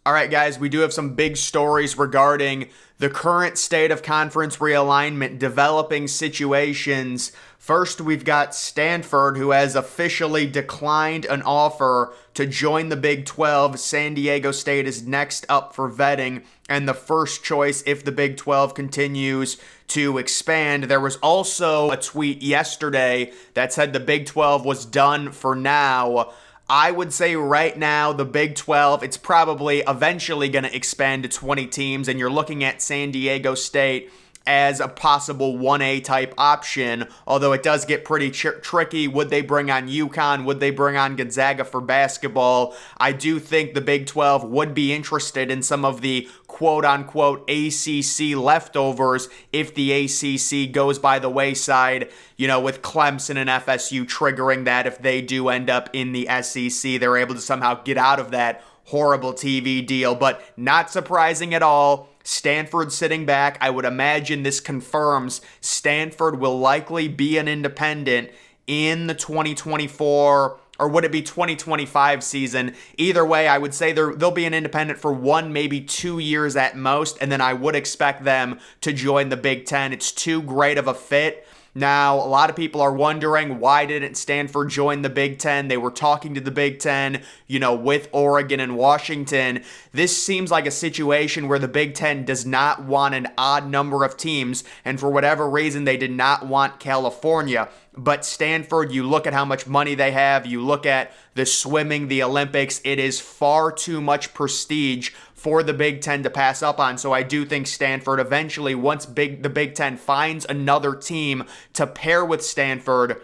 All right, guys, we do have some big stories regarding the current state of conference realignment, developing situations. First, we've got Stanford, who has officially declined an offer to join the Big 12. San Diego State is next up for vetting and the first choice if the Big 12 continues to expand. There was also a tweet yesterday that said the Big 12 was done for now. I would say right now, the Big 12, it's probably eventually going to expand to 20 teams, and you're looking at San Diego State as a possible 1A type option, although it does get pretty tricky. Would they bring on UConn? Would they bring on Gonzaga for basketball? I do think the Big 12 would be interested in some of the quote-unquote ACC leftovers if the ACC goes by the wayside, with Clemson and FSU triggering that if they do end up in the SEC. They're able to somehow get out of that horrible TV deal, but not surprising at all. Stanford sitting back. I would imagine this confirms Stanford will likely be an independent in the 2024, or would it be 2025 season? Either way, I would say they'll be an independent for 1, maybe 2 years at most, and then I would expect them to join the Big Ten. It's too great of a fit. Now, a lot of people are wondering, why didn't Stanford join the Big Ten? They were talking to the Big Ten, with Oregon and Washington. This seems like a situation where the Big Ten does not want an odd number of teams, and for whatever reason, they did not want California. But Stanford, you look at how much money they have, you look at the swimming, the Olympics, it is far too much prestige for the Big Ten to pass up on. So I do think Stanford eventually, once the Big Ten finds another team to pair with Stanford,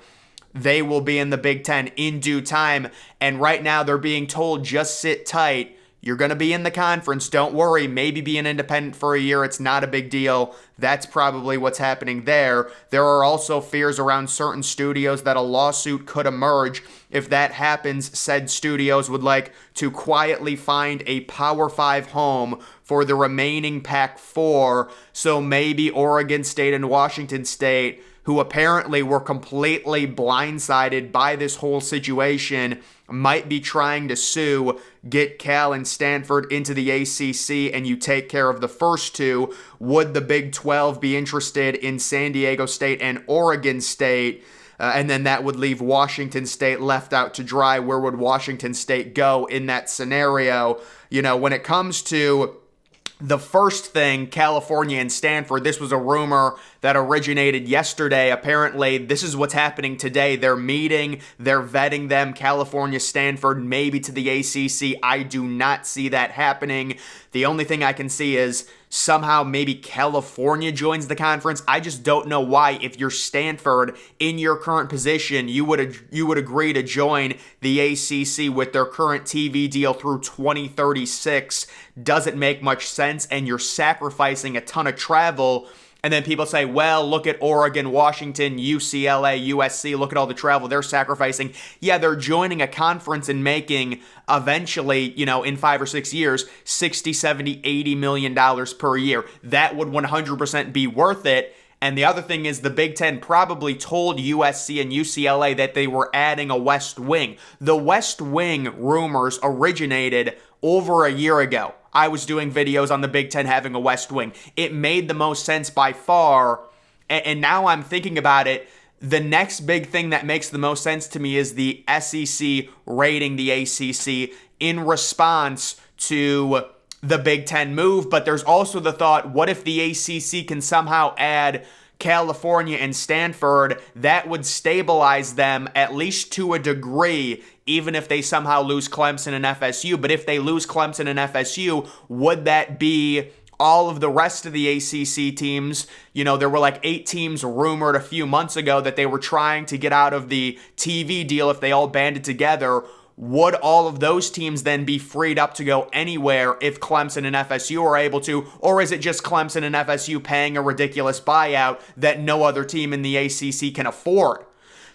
they will be in the Big Ten in due time. And right now they're being told, just sit tight. You're going to be in the conference. Don't worry. Maybe be an independent for a year. It's not a big deal. That's probably what's happening there. There are also fears around certain studios that a lawsuit could emerge. If that happens, said studios would like to quietly find a Power 5 home for the remaining PAC 4. So maybe Oregon State and Washington State, who apparently were completely blindsided by this whole situation, might be trying to sue, get Cal and Stanford into the ACC, and you take care of the first two. Would the Big 12 be interested in San Diego State and Oregon State? And then that would leave Washington State left out to dry. Where would Washington State go in that scenario? When it comes to the first thing, California and Stanford, this was a rumor that originated yesterday. Apparently, this is what's happening today. They're meeting, they're vetting them. California, Stanford, maybe to the ACC. I do not see that happening. The only thing I can see is somehow maybe California joins the conference. I just don't know why. If you're Stanford in your current position, you would agree to join the ACC with their current TV deal through 2036. Doesn't make much sense, and you're sacrificing a ton of travel. And then people say, well, look at Oregon, Washington, UCLA, USC, look at all the travel they're sacrificing. Yeah, they're joining a conference and making eventually, in 5 or 6 years, $60, $70, $80 million per year. That would 100% be worth it. And the other thing is the Big Ten probably told USC and UCLA that they were adding a West Wing. The West Wing rumors originated over a year ago. I was doing videos on the Big Ten having a West Wing. It made the most sense by far. And now I'm thinking about it. The next big thing that makes the most sense to me is the SEC raiding the ACC in response to the Big Ten move. But there's also the thought, what if the ACC can somehow add California and Stanford? That would stabilize them at least to a degree, even if they somehow lose Clemson and FSU. But if they lose Clemson and FSU, would that be all of the rest of the ACC teams? There were like 8 teams rumored a few months ago that they were trying to get out of the TV deal if they all banded together. Would all of those teams then be freed up to go anywhere if Clemson and FSU are able to? Or is it just Clemson and FSU paying a ridiculous buyout that no other team in the ACC can afford?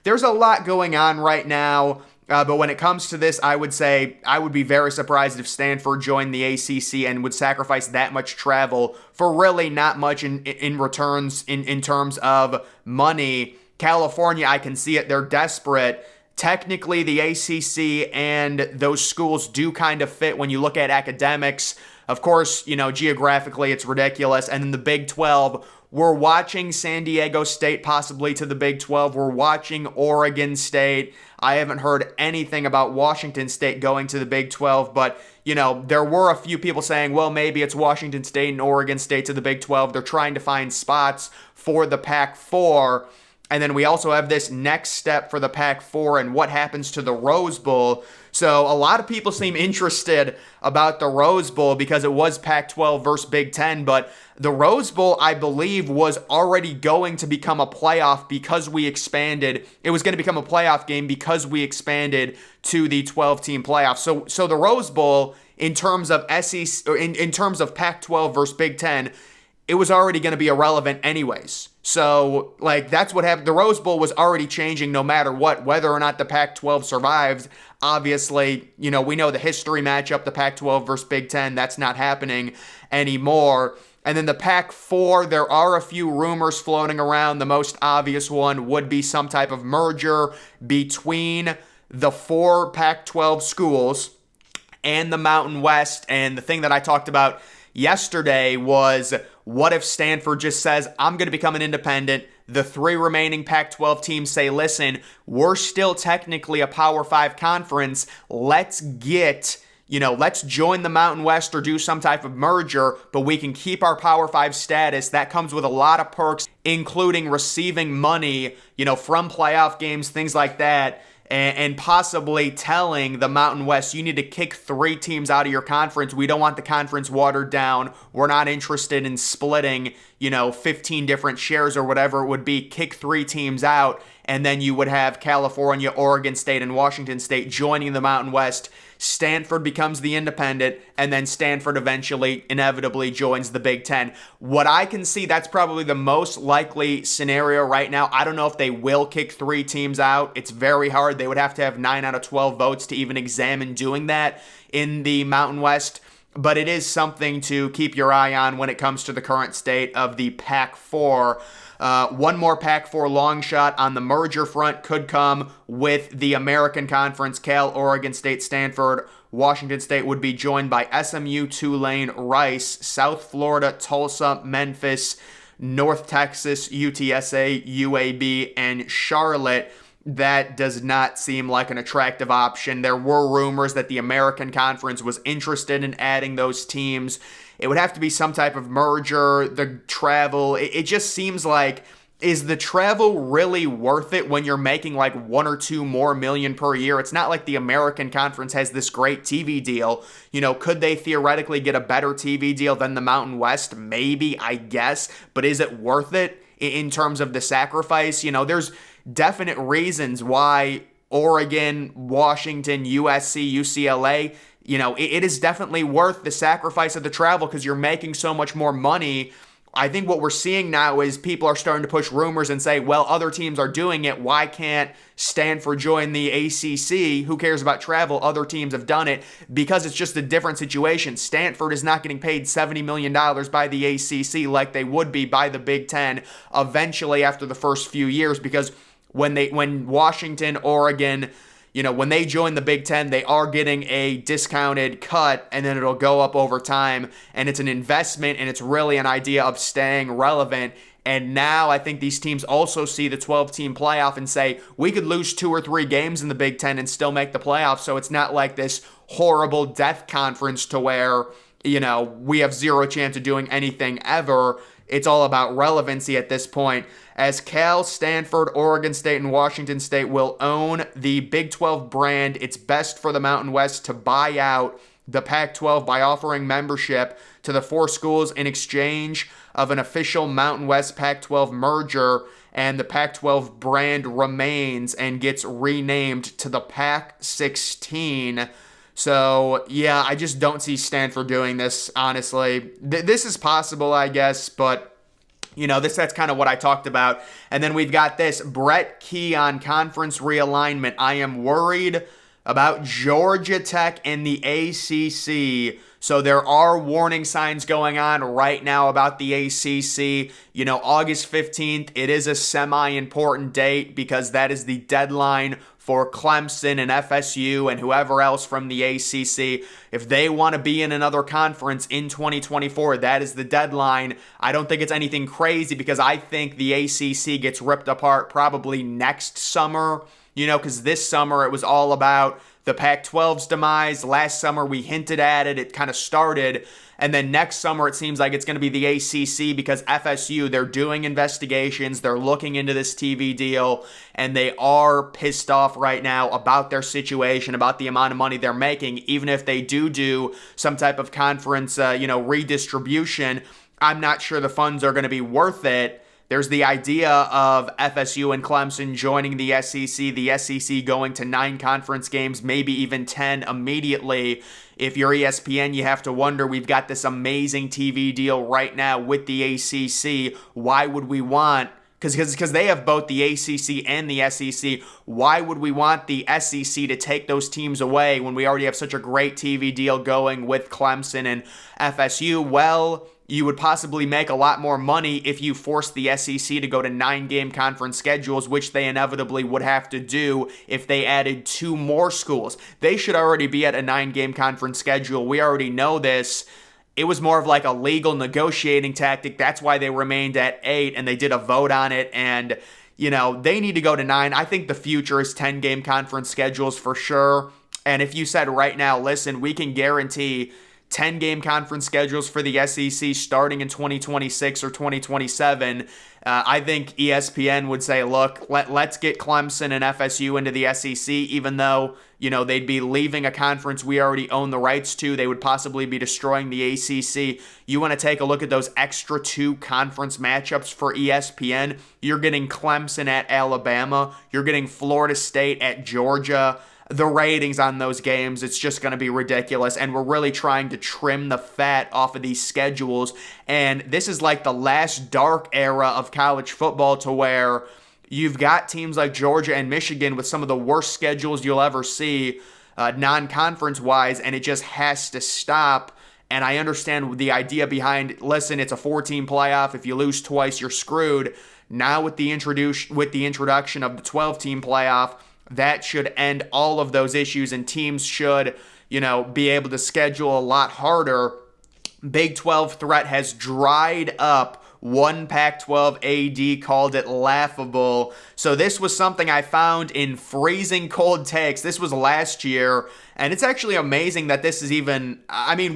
There's a lot going on right now. But when it comes to this, I would say I would be very surprised if Stanford joined the ACC and would sacrifice that much travel for really not much in returns in terms of money. California, I can see it. They're desperate technically the ACC and those schools do kind of fit when you look at academics. Of course, geographically it's ridiculous. And then the Big 12, we're watching San Diego State possibly to the Big 12. We're watching Oregon State. I haven't heard anything about Washington State going to the Big 12, but there were a few people saying, well, maybe it's Washington State and Oregon State to the Big 12. They're trying to find spots for the Pac-4. And then we also have this next step for the Pac-4 and what happens to the Rose Bowl. So a lot of people seem interested about the Rose Bowl because it was Pac-12 versus Big 10, but the Rose Bowl, I believe, was already going to become a playoff because we expanded. It was going to become a playoff game because we expanded to the 12-team playoff. So the Rose Bowl, in terms of SEC, or in terms of Pac-12 versus Big 10, it was already going to be irrelevant anyways. So, that's what happened. The Rose Bowl was already changing no matter what, whether or not the Pac-12 survives. Obviously, we know the history matchup, the Pac-12 versus Big 10, that's not happening anymore. And then the Pac-4, there are a few rumors floating around. The most obvious one would be some type of merger between the 4 Pac-12 schools and the Mountain West. And the thing that I talked about yesterday was, what if Stanford just says, I'm going to become an independent? The 3 remaining Pac-12 teams say, listen, we're still technically a Power 5 conference. Let's join the Mountain West or do some type of merger, but we can keep our Power 5 status. That comes with a lot of perks, including receiving money, from playoff games, things like that. And possibly telling the Mountain West, you need to kick 3 teams out of your conference. We don't want the conference watered down. We're not interested in splitting, 15 different shares or whatever it would be. Kick 3 teams out, and then you would have California, Oregon State, and Washington State joining the Mountain West. Stanford becomes the independent, and then Stanford eventually, inevitably joins the Big 10. What I can see, that's probably the most likely scenario right now. I don't know if they will kick 3 teams out. It's very hard. They would have to have 9 out of 12 votes to even examine doing that in the Mountain West. But it is something to keep your eye on when it comes to the current state of the Pac-4. One more Pac-4 long shot on the merger front could come with the American Conference. Cal, Oregon State, Stanford, Washington State would be joined by SMU, Tulane, Rice, South Florida, Tulsa, Memphis, North Texas, UTSA, UAB, and Charlotte. That does not seem like an attractive option. There were rumors that the American Conference was interested in adding those teams. It would have to be some type of merger, the travel. It just seems like, is the travel really worth it when you're making like 1 or 2 more million per year? It's not like the American Conference has this great TV deal. Could they theoretically get a better TV deal than the Mountain West? Maybe, I guess. But is it worth it in terms of the sacrifice? There's definite reasons why Oregon, Washington, USC, UCLA, it is definitely worth the sacrifice of the travel because you're making so much more money. I think what we're seeing now is people are starting to push rumors and say, well, other teams are doing it. Why can't Stanford join the ACC? Who cares about travel? Other teams have done it because it's just a different situation. Stanford is not getting paid $70 million by the ACC like they would be by the Big Ten eventually after the first few years, because when Washington, Oregon, when they join the Big Ten, they are getting a discounted cut, and then it'll go up over time, and it's an investment, and it's really an idea of staying relevant. And now I think these teams also see the 12-team playoff and say, we could lose 2 or 3 games in the Big Ten and still make the playoffs, so it's not like this horrible death conference to where, we have 0 chance of doing anything ever. It's all about relevancy at this point, as Cal, Stanford, Oregon State, and Washington State will own the Big 12 brand. It's best for the Mountain West to buy out the Pac-12 by offering membership to the 4 schools in exchange of an official Mountain West Pac-12 merger, and the Pac-12 brand remains and gets renamed to the Pac-16. So, yeah, I just don't see Stanford doing this, honestly. This is possible, I guess, but that's kind of what I talked about. And then we've got this, Brett Key on conference realignment. I am worried about Georgia Tech and the ACC. So there are warning signs going on right now about the ACC. August 15th, it is a semi-important date because that is the deadline for Clemson and FSU and whoever else from the ACC. If they want to be in another conference in 2024, that is the deadline. I don't think it's anything crazy because I think the ACC gets ripped apart probably next summer, because this summer it was all about the Pac-12's demise. Last summer we hinted at it. It kind of started. And then next summer, it seems like it's going to be the ACC because FSU, they're doing investigations. They're looking into this TV deal, and they are pissed off right now about their situation, about the amount of money they're making. Even if they do some type of conference, redistribution, I'm not sure the funds are going to be worth it. There's the idea of FSU and Clemson joining the SEC going to 9 conference games, maybe even 10 immediately. If you're ESPN, you have to wonder, we've got this amazing TV deal right now with the ACC. Why would we want, because they have both the ACC and the SEC, why would we want the SEC to take those teams away when we already have such a great TV deal going with Clemson and FSU? Well, you would possibly make a lot more money if you forced the SEC to go to 9-game conference schedules, which they inevitably would have to do if they added 2 more schools. They should already be at a 9-game conference schedule. We already know this. It was more of like a legal negotiating tactic. That's why they remained at 8, and they did a vote on it, and they need to go to 9. I think the future is 10-game conference schedules for sure. And if you said right now, listen, we can guarantee 10-game conference schedules for the SEC starting in 2026 or 2027, I think ESPN would say, look, let's get Clemson and FSU into the SEC, even though, they'd be leaving a conference we already own the rights to. They would possibly be destroying the ACC. You want to take a look at those extra 2 conference matchups for ESPN. You're getting Clemson at Alabama. You're getting Florida State at Georgia. The ratings on those games, it's just going to be ridiculous, and we're really trying to trim the fat off of these schedules, and this is like the last dark era of college football to where you've got teams like Georgia and Michigan with some of the worst schedules you'll ever see, non-conference-wise, and it just has to stop. And I understand the idea behind, listen, it's a 4-team playoff. If you lose twice, you're screwed. Now with the introduction of the 12-team playoff, that should end all of those issues, and teams should, be able to schedule a lot harder. Big 12 threat has dried up. One Pac-12 AD called it laughable. So this was something I found in freezing cold takes. This was last year, and it's actually amazing that this is even,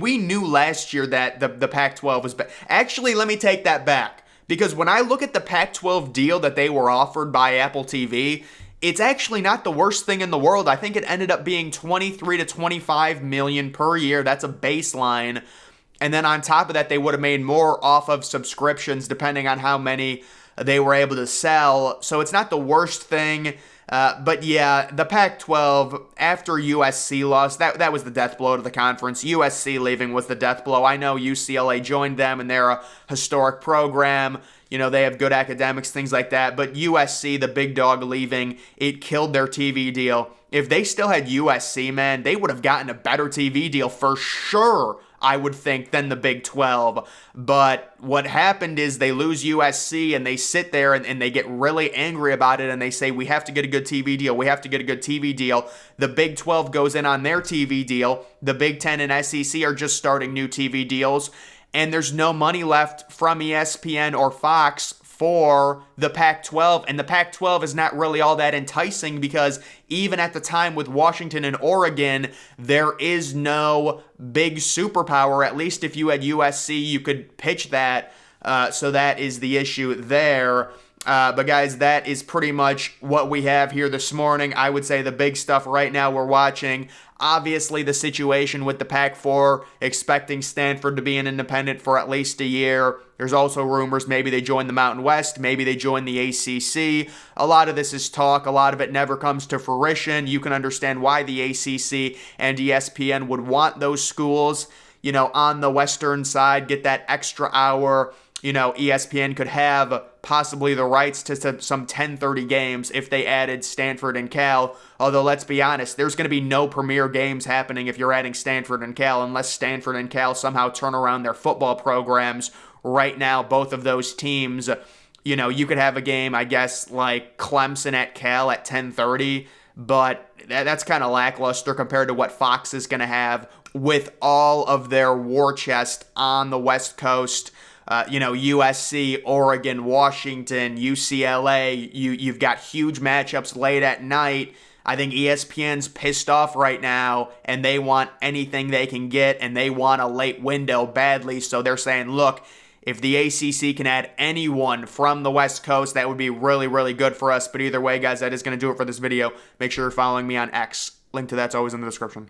we knew last year that the Pac-12 was bad. Actually, let me take that back, because when I look at the Pac-12 deal that they were offered by Apple TV, it's actually not the worst thing in the world. I think it ended up being $23 to $25 million per year. That's a baseline. And then on top of that, they would have made more off of subscriptions depending on how many they were able to sell. So it's not the worst thing. But yeah, the Pac-12, after USC lost, that was the death blow to the conference. USC leaving was the death blow. I know UCLA joined them, and they're a historic program. They have good academics, things like that. But USC, the big dog, leaving, it killed their TV deal. If they still had USC, man, they would have gotten a better TV deal for sure, I would think, than the Big 12. But what happened is they lose USC, and they sit there and they get really angry about it, and they say, we have to get a good TV deal. We have to get a good TV deal. The Big 12 goes in on their TV deal. The Big 10 and SEC are just starting new TV deals. And there's no money left from ESPN or Fox for the Pac-12. And the Pac-12 is not really all that enticing because even at the time with Washington and Oregon, there is no big superpower. At least if you had USC, you could pitch that. So that is the issue there. But guys, that is pretty much what we have here this morning. I would say the big stuff right now we're watching, obviously the situation with the Pac-4, expecting Stanford to be an independent for at least a year. There's also rumors maybe they join the Mountain West, maybe they join the ACC. A lot of this is talk. A lot of it never comes to fruition. You can understand why the ACC and ESPN would want those schools, on the western side, get that extra hour. ESPN could have possibly the rights to some 10:30 games if they added Stanford and Cal. Although, let's be honest, there's going to be no premier games happening if you're adding Stanford and Cal unless Stanford and Cal somehow turn around their football programs. Right now, both of those teams, you could have a game, I guess, like Clemson at Cal at 10:30. but that's kind of lackluster compared to what Fox is going to have with all of their war chest on the West Coast. USC, Oregon, Washington, UCLA. You've got huge matchups late at night. I think ESPN's pissed off right now, and they want anything they can get, and they want a late window badly. So they're saying, look, if the ACC can add anyone from the West Coast, that would be really, really good for us. But either way, guys, that is going to do it for this video. Make sure you're following me on X. Link to that's always in the description.